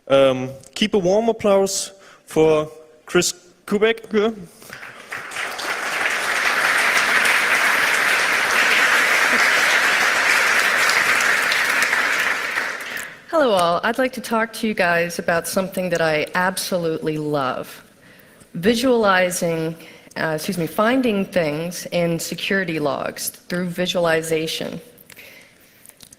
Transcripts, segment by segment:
Keep a warm applause for Chris Kubek. Hello all, I'd like to talk to you guys about something that I absolutely love. Finding things in security logs through visualization.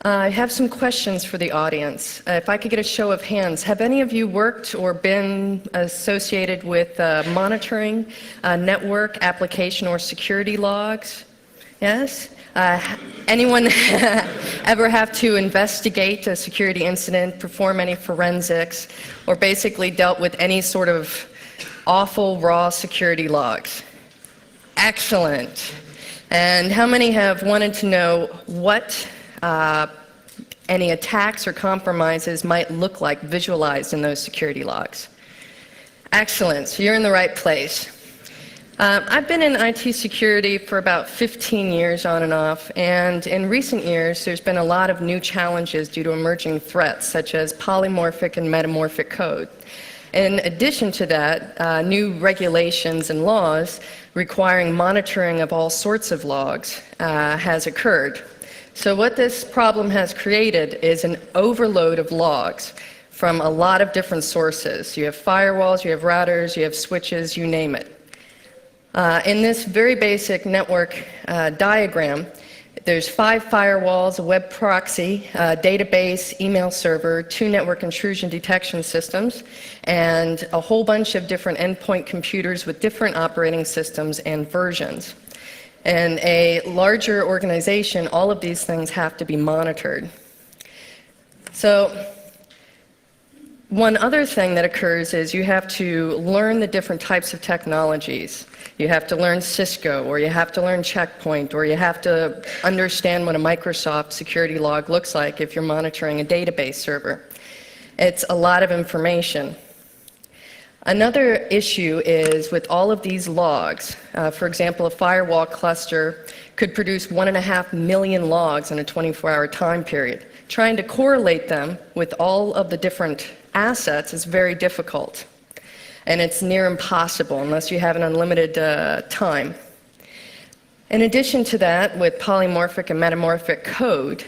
I have some questions for the audience. If I could get a show of hands, have any of you worked or been associated with monitoring network, application, or security logs? Yes? Anyone ever have to investigate a security incident, perform any forensics, or basically dealt with any sort of awful raw security logs? Excellent. And how many have wanted to know what any attacks or compromises might look like visualized in those security logs? Excellent. So you're in the right place. I've been in IT security for about 15 years on and off, and in recent years there's been a lot of new challenges due to emerging threats such as polymorphic and metamorphic code. In addition to that, new regulations and laws requiring monitoring of all sorts of logs has occurred. So what this problem has created is an overload of logs from a lot of different sources. You have firewalls, you have routers, you have switches, you name it. In this very basic network diagram, there's 5 firewalls, a web proxy, a database, email server, 2 network intrusion detection systems, and a whole bunch of different endpoint computers with different operating systems and versions. In a larger organization, all of these things have to be monitored. So one other thing that occurs is you have to learn the different types of technologies. You have to learn Cisco, or you have to learn Checkpoint, or you have to understand what a Microsoft security log looks like if you're monitoring a database server. It's a lot of information. Another issue is with all of these logs, for example, a firewall cluster could produce 1.5 million logs in a 24-hour time period. Trying to correlate them with all of the different assets is very difficult. And it's near impossible unless you have an unlimited time. In addition to that, with polymorphic and metamorphic code,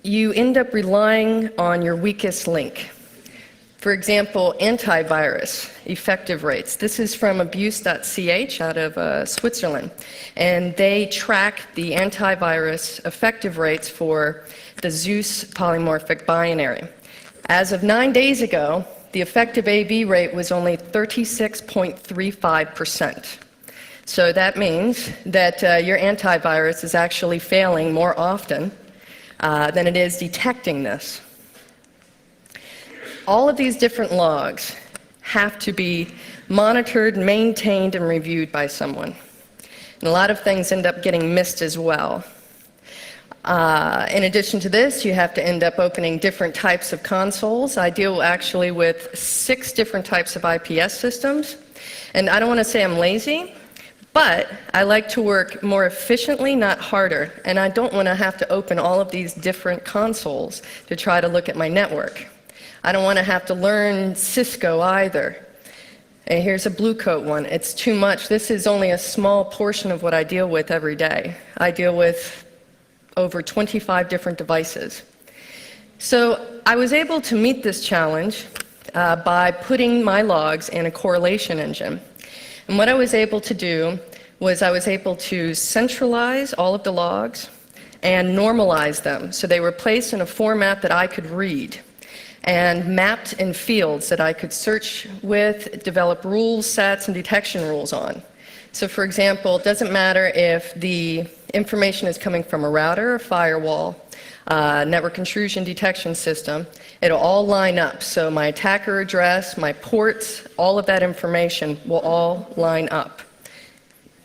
you end up relying on your weakest link. For example, antivirus effective rates. This is from abuse.ch out of Switzerland. And they track the antivirus effective rates for the Zeus polymorphic binary. As of 9 days ago, the effective AV rate was only 36.35%. So that means that your antivirus is actually failing more often than it is detecting this. All of these different logs have to be monitored, maintained, and reviewed by someone. And a lot of things end up getting missed as well. In addition to this, you have to end up opening different types of consoles. I deal actually with 6 different types of IPS systems. And I don't want to say I'm lazy, but I like to work more efficiently, not harder. And I don't want to have to open all of these different consoles to try to look at my network. I don't want to have to learn Cisco either. And here's a blue coat one. It's too much. This is only a small portion of what I deal with every day. I deal with over 25 different devices. So I was able to meet this challenge by putting my logs in a correlation engine. And what I was able to do was I was able to centralize all of the logs and normalize them. So they were placed in a format that I could read and mapped in fields that I could search with, develop rule sets and detection rules on. So for example, it doesn't matter if the information is coming from a router, a firewall, network intrusion detection system, it'll all line up. So my attacker address, my ports, all of that information will all line up.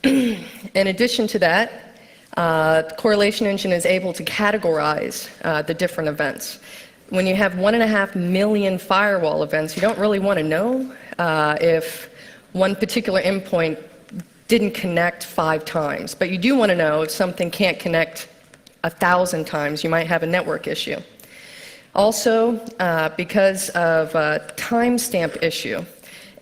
In addition to that, the correlation engine is able to categorize the different events. When you have 1.5 million firewall events, you don't really want to know if one particular endpoint didn't connect 5 times. But you do want to know if something can't connect 1,000 times, you might have a network issue. Also, because of a timestamp issue,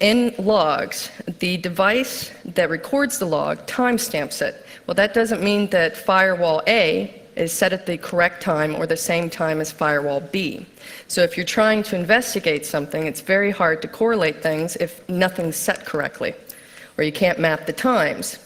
in logs, the device that records the log timestamps it. Well, that doesn't mean that firewall A is set at the correct time or the same time as firewall B. So if you're trying to investigate something, it's very hard to correlate things if nothing's set correctly, or you can't map the times.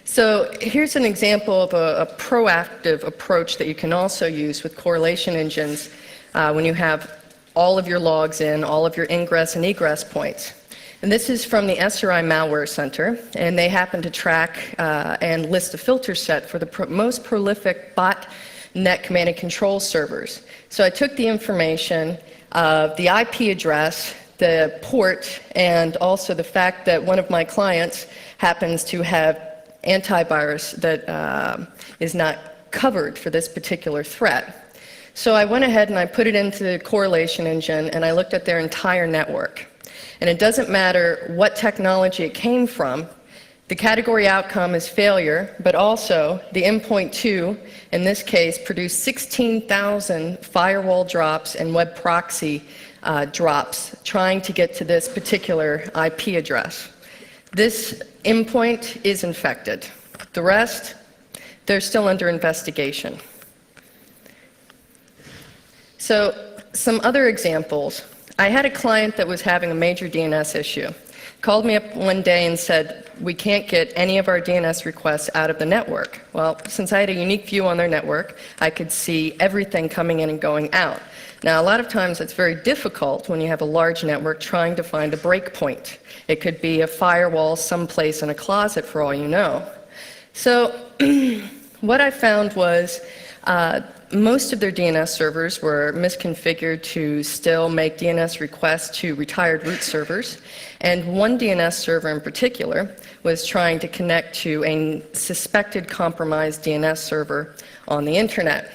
So here's an example of a proactive approach that you can also use with correlation engines when you have all of your logs in, all of your ingress and egress points. And this is from the SRI Malware Center, and they happen to track and list a filter set for the most prolific botnet command and control servers. So I took the information of the IP address, the port, and also the fact that one of my clients happens to have antivirus that is not covered for this particular threat. So I went ahead and I put it into the correlation engine, and I looked at their entire network. And it doesn't matter what technology it came from, the category outcome is failure, but also the endpoint 2, in this case, produced 16,000 firewall drops and web proxy drops trying to get to this particular IP address. This endpoint is infected. The rest, they're still under investigation. So some other examples. I had a client that was having a major DNS issue. Called me up one day and said, we can't get any of our DNS requests out of the network. Well, since I had a unique view on their network, I could see everything coming in and going out. Now, a lot of times it's very difficult when you have a large network trying to find a breakpoint. It could be a firewall someplace in a closet for all you know. So what I found was most of their DNS servers were misconfigured to still make DNS requests to retired root servers, and one DNS server in particular was trying to connect to a suspected compromised DNS server on the internet.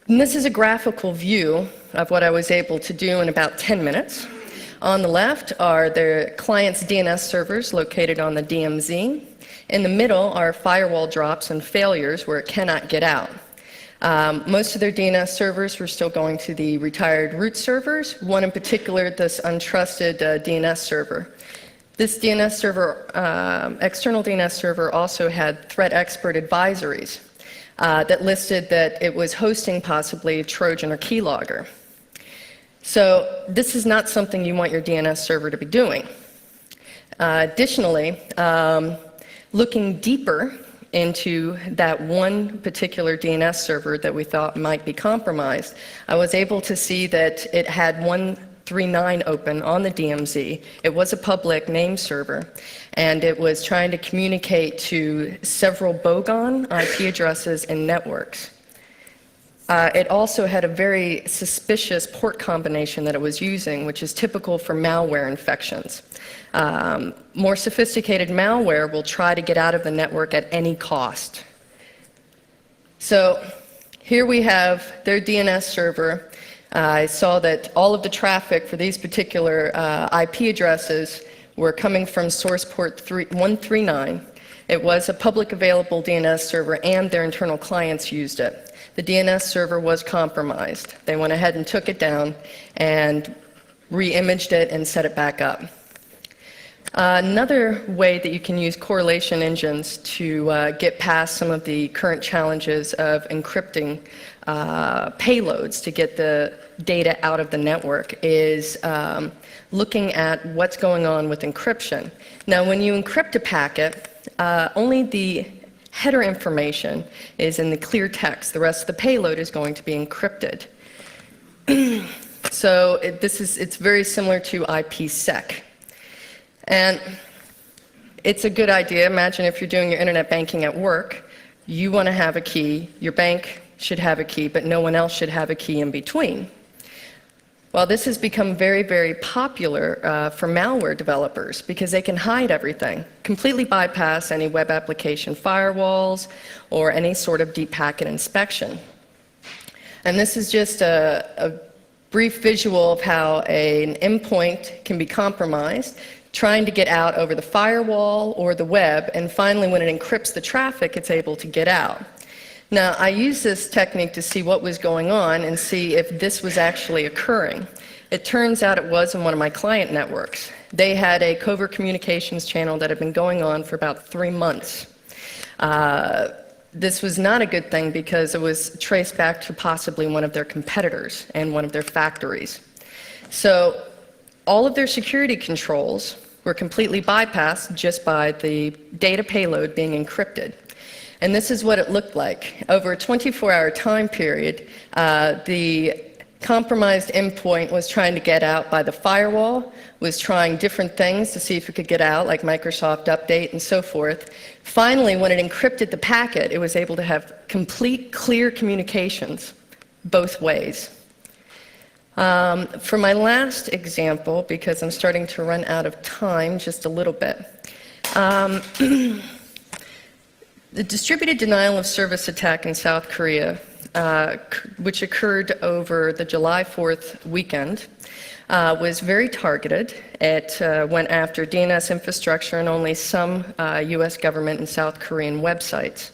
And this is a graphical view of what I was able to do in about 10 minutes. On the left are the client's DNS servers located on the DMZ. In the middle are firewall drops and failures where it cannot get out. Most of their DNS servers were still going to the retired root servers, one in particular, this untrusted DNS server. This DNS server, external DNS server, also had threat expert advisories that listed that it was hosting possibly a Trojan or keylogger. So this is not something you want your DNS server to be doing. Additionally, looking deeper into that one particular DNS server that we thought might be compromised, I was able to see that it had 139 open on the DMZ. It was a public name server, and it was trying to communicate to several bogon IP addresses and networks. It also had a very suspicious port combination that it was using, which is typical for malware infections. More sophisticated malware will try to get out of the network at any cost. So here we have their DNS server. I saw that all of the traffic for these particular IP addresses were coming from source port 139. It was a public available DNS server, and their internal clients used it. The DNS server was compromised. They went ahead and took it down and re-imaged it and set it back up. Another way that you can use correlation engines to get past some of the current challenges of encrypting payloads to get the data out of the network is looking at what's going on with encryption. Now, when you encrypt a packet, only the header information is in the clear text. The rest of the payload is going to be encrypted. So it's very similar to IPsec. And it's a good idea. Imagine if you're doing your internet banking at work, you want to have a key, your bank should have a key, but no one else should have a key in between. Well, this has become very, very popular for malware developers because they can hide everything, completely bypass any web application firewalls or any sort of deep packet inspection. And this is just a brief visual of how an endpoint can be compromised, trying to get out over the firewall or the web, and finally when it encrypts the traffic, it's able to get out. Now, I used this technique to see what was going on and see if this was actually occurring. It turns out it was in one of my client networks. They had a covert communications channel that had been going on for about 3 months. This was not a good thing because it was traced back to possibly one of their competitors and one of their factories. So all of their security controls were completely bypassed just by the data payload being encrypted. And this is what it looked like. Over a 24-hour time period, the compromised endpoint was trying to get out by the firewall, was trying different things to see if it could get out, like Microsoft Update and so forth. Finally, when it encrypted the packet, it was able to have complete, clear communications both ways. For my last example, because I'm starting to run out of time just a little bit, the distributed denial of service attack in South Korea, which occurred over the July 4th weekend, was very targeted. It went after DNS infrastructure and only some US government and South Korean websites.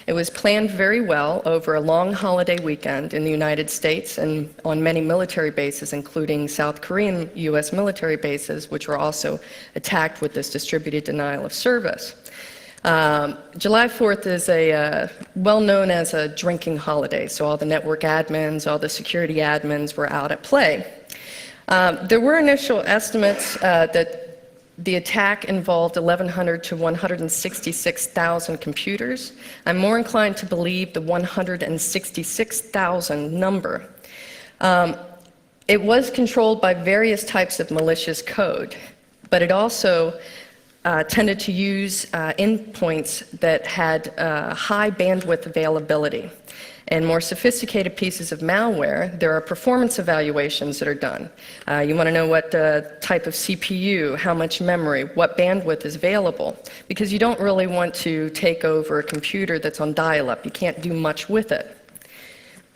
It was planned very well over a long holiday weekend in the United States and on many military bases, including South Korean US military bases, which were also attacked with this distributed denial of service. July 4th is well known as a drinking holiday, so all the network admins, all the security admins were out at play. There were initial estimates that the attack involved 1,100 to 166,000 computers. I'm more inclined to believe the 166,000 number. It was controlled by various types of malicious code, but it also tended to use endpoints that had high bandwidth availability. And more sophisticated pieces of malware, there are performance evaluations that are done. You want to know what type of CPU, how much memory, what bandwidth is available, because you don't really want to take over a computer that's on dial-up. You can't do much with it.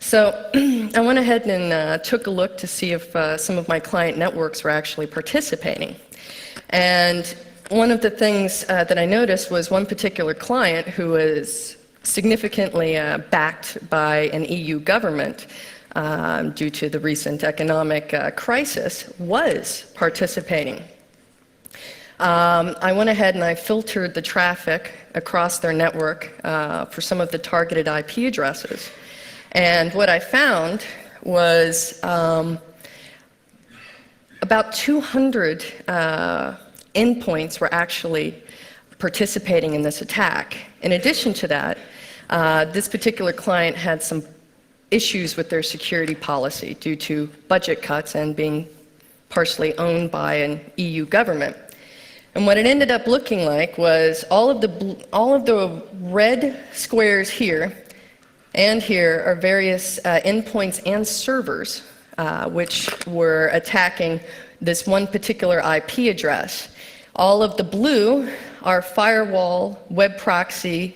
So I went ahead and took a look to see if some of my client networks were actually participating. And one of the things that I noticed was one particular client who was significantly backed by an EU government due to the recent economic crisis was participating. I went ahead and I filtered the traffic across their network for some of the targeted IP addresses. And what I found was about 200 endpoints were actually participating in this attack. In addition to that, this particular client had some issues with their security policy due to budget cuts and being partially owned by an EU government. And what it ended up looking like was all of the red squares here and here are various endpoints and servers which were attacking this one particular IP address. All of the blue are firewall web proxy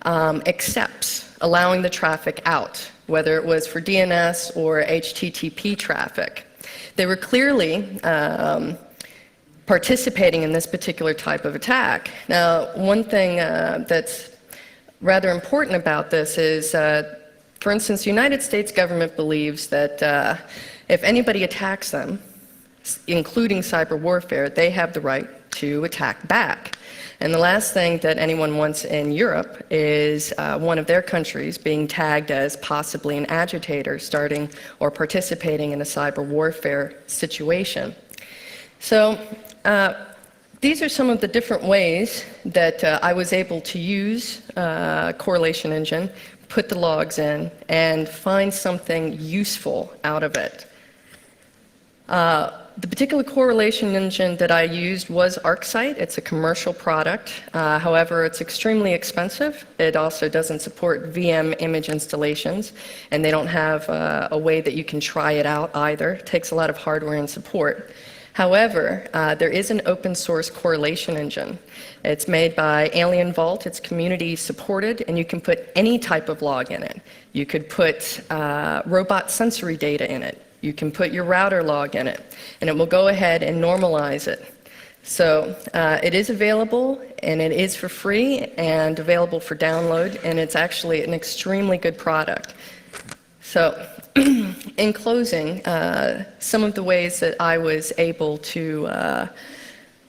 accepts, allowing the traffic out, whether it was for DNS or HTTP traffic. They were clearly participating in this particular type of attack. Now, one thing that's rather important about this is, for instance, the United States government believes that if anybody attacks them, including cyber warfare, they have the right to attack back. And the last thing that anyone wants in Europe is one of their countries being tagged as possibly an agitator starting or participating in a cyber warfare situation. So these are some of the different ways that I was able to use correlation engine, put the logs in, and find something useful out of it. The particular correlation engine that I used was ArcSight. It's a commercial product. However, it's extremely expensive. It also doesn't support VM image installations, and they don't have a way that you can try it out either. It takes a lot of hardware and support. However, there is an open source correlation engine. It's made by Alien Vault. It's community supported, and you can put any type of log in it. You could put robot sensory data in it. You can put your router log in it, and it will go ahead and normalize it. So it is available, and it is for free and available for download, and it's actually an extremely good product. So in closing, some of the ways that I was able to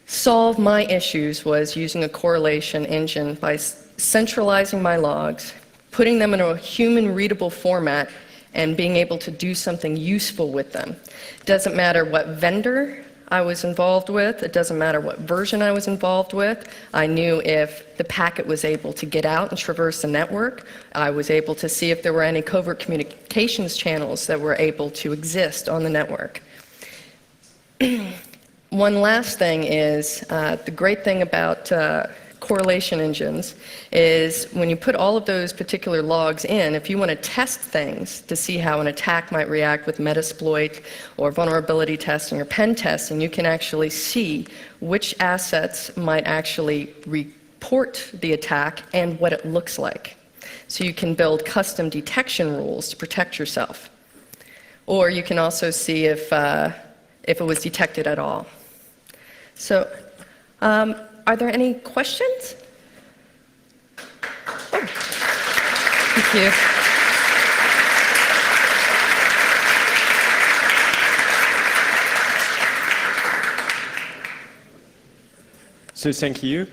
solve my issues was using a correlation engine by centralizing my logs, putting them in a human-readable format, and being able to do something useful with them. It doesn't matter what vendor I was involved with, it doesn't matter what version I was involved with. I knew if the packet was able to get out and traverse the network. I was able to see if there were any covert communications channels that were able to exist on the network. One last thing is, the great thing about correlation engines is when you put all of those particular logs in, if you want to test things to see how an attack might react with Metasploit or vulnerability testing or pen testing, you can actually see which assets might actually report the attack and what it looks like. So you can build custom detection rules to protect yourself. Or you can also see if it was detected at all. So, are there any questions? Oh. Thank you. So thank you.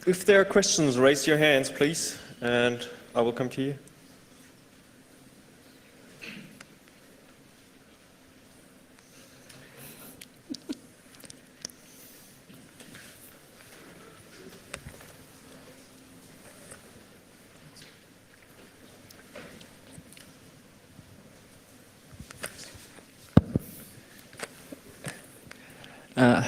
If there are questions, raise your hands, please, and I will come to you.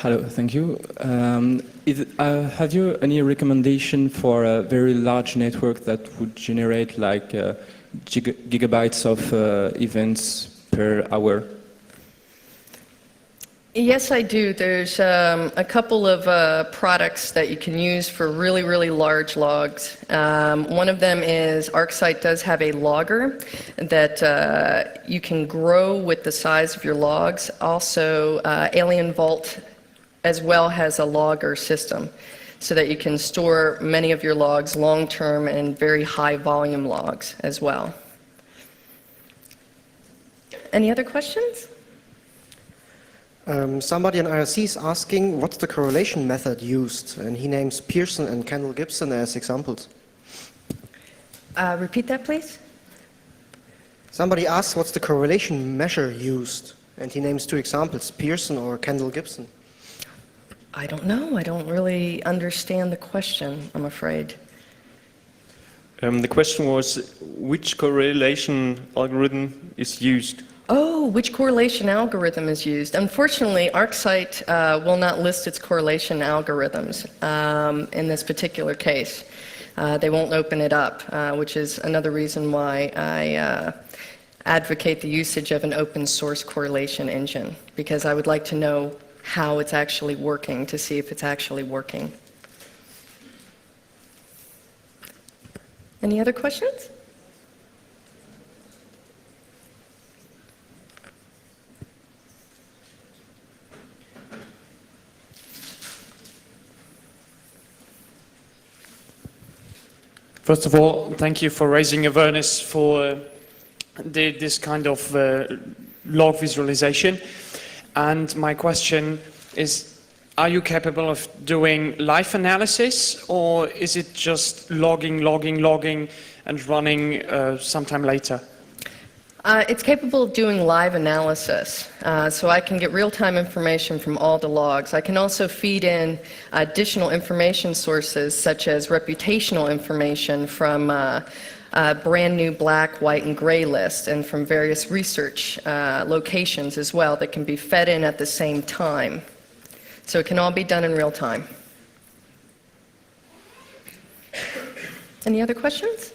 Hello, thank you. Have you any recommendation for a very large network that would generate like gigabytes of events per hour? Yes, I do. There's a couple of products that you can use for really, really large logs. One of them is ArcSight does have a logger that you can grow with the size of your logs. Also, Alien Vault as well has a logger system so that you can store many of your logs long-term and very high volume logs as well. Any other questions? Somebody in IRC is asking what's the correlation method used, and he names Pearson and Kendall Gibson as examples. Repeat that, please. Somebody asks what's the correlation measure used, and he names two examples, Pearson or Kendall Gibson. I don't know. I don't really understand the question, I'm afraid. The question was, which correlation algorithm is used? Oh, which correlation algorithm is used? Unfortunately, ArcSight will not list its correlation algorithms in this particular case. They won't open it up, which is another reason why I advocate the usage of an open source correlation engine, because I would like to know how it's actually working to see if it's actually working. Any other questions? First of all, thank you for raising awareness for this kind of log visualization. And my question is, are you capable of doing live analysis, or is it just logging, and running sometime later? It's capable of doing live analysis, so I can get real-time information from all the logs. I can also feed in additional information sources, such as reputational information from brand new black, white, and gray list, and from various research locations as well that can be fed in at the same time. So it can all be done in real time. Any other questions?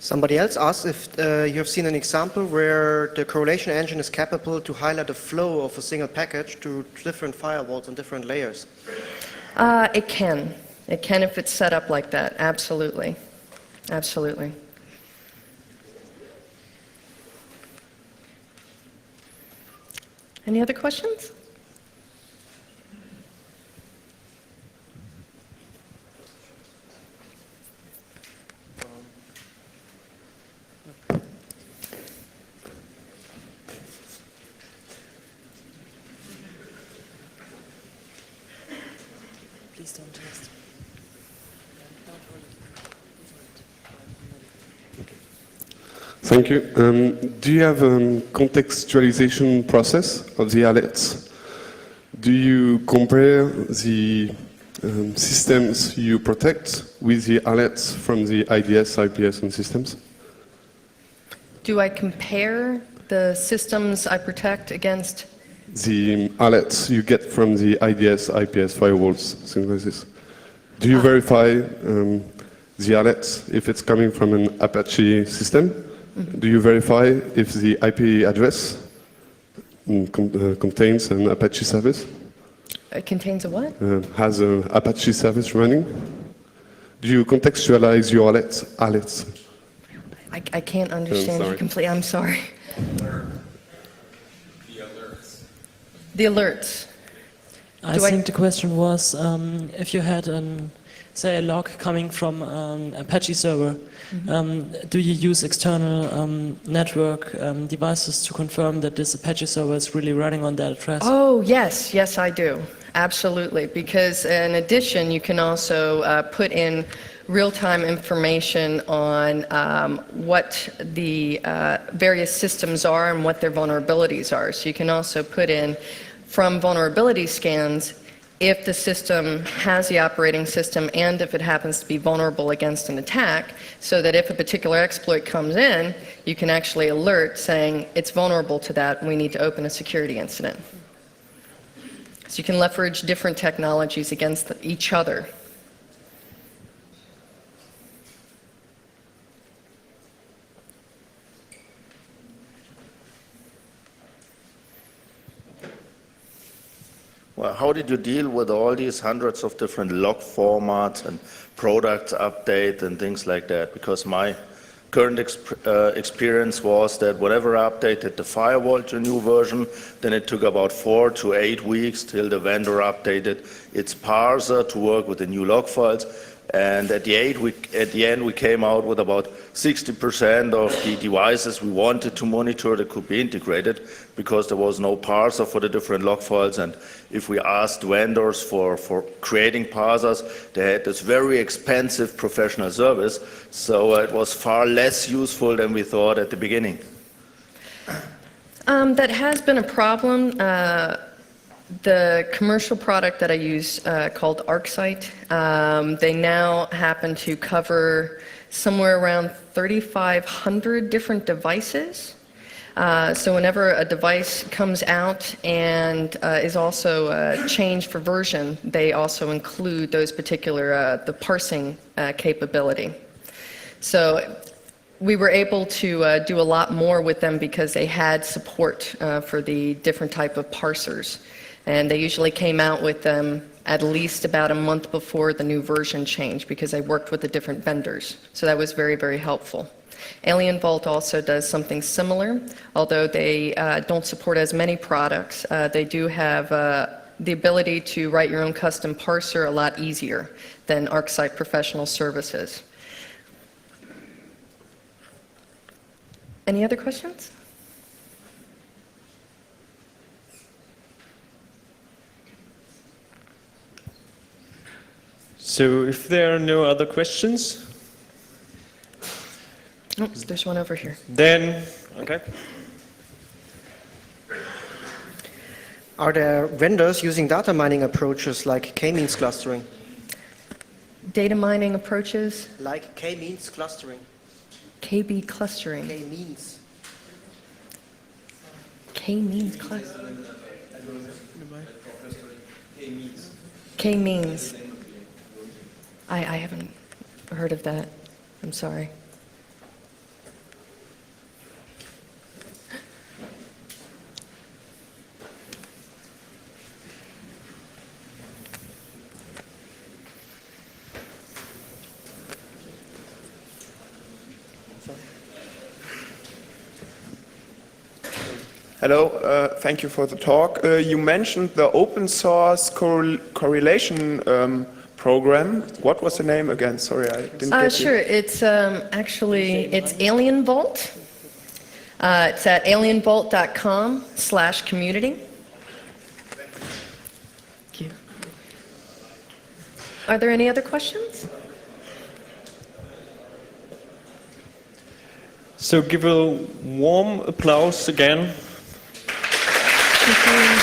Somebody else asks if you have seen an example where the correlation engine is capable to highlight the flow of a single package to different firewalls and different layers. It can. It can if it's set up like that. Absolutely. Absolutely. Any other questions? Please don't test. Thank you. Do you have a contextualization process of the alerts? Do you compare the systems you protect with the alerts from the IDS, IPS, and systems? Do I compare the systems I protect against? The alerts you get from the IDS, IPS, firewalls, things like this. Do you verify the alerts if it's coming from an Apache system? Do you verify if the IP address contains an Apache service? It contains a what? Has an Apache service running? Do you contextualize your alerts? I can't understand you completely. I'm sorry. The alerts. I think the question was if you had, say, a log coming from an Apache server, do you use external network devices to confirm that this Apache server is really running on that address? Oh, yes. Yes, I do. Absolutely. Because in addition, you can also put in real-time information on what the various systems are and what their vulnerabilities are. So you can also put in from vulnerability scans if the system has the operating system and if it happens to be vulnerable against an attack, so that if a particular exploit comes in, you can actually alert saying it's vulnerable to that and we need to open a security incident. So you can leverage different technologies against each other. Well, how did you deal with all these hundreds of different log formats and product update and things like that? Because my current experience was that whatever updated the firewall to a new version, then it took about 4 to 8 weeks till the vendor updated its parser to work with the new log files. And at the end, we came out with about 60% of the devices we wanted to monitor that could be integrated because there was no parser for the different log files. And if we asked vendors for creating parsers, they had this very expensive professional service. So it was far less useful than we thought at the beginning. That has been a problem. The commercial product that I use called ArcSight, they now happen to cover somewhere around 3,500 different devices. So whenever a device comes out and is also changed for version, they also include those particular, the parsing capability. So we were able to do a lot more with them because they had support for the different type of parsers. And they usually came out with them at least about a month before the new version changed because I worked with the different vendors. So that was very, very helpful. Alien Vault also does something similar, although they don't support as many products. They do have the ability to write your own custom parser a lot easier than ArcSight Professional Services. Any other questions? So if there are no other questions, Oh, there's one over here. then, okay. Are there vendors using data mining approaches like k-means clustering? Data mining approaches, Like k-means clustering. KB clustering. K-means. K-means clustering. K-means. I haven't heard of that. I'm sorry. Hello, thank you for the talk. You mentioned the open source correlation program. What was the name again? Sorry, I didn't get Sure, it. it's actually, it's Alien Vault. It's at alienvault.com/community. Thank you. Are there any other questions? So give a warm applause again. Thank you.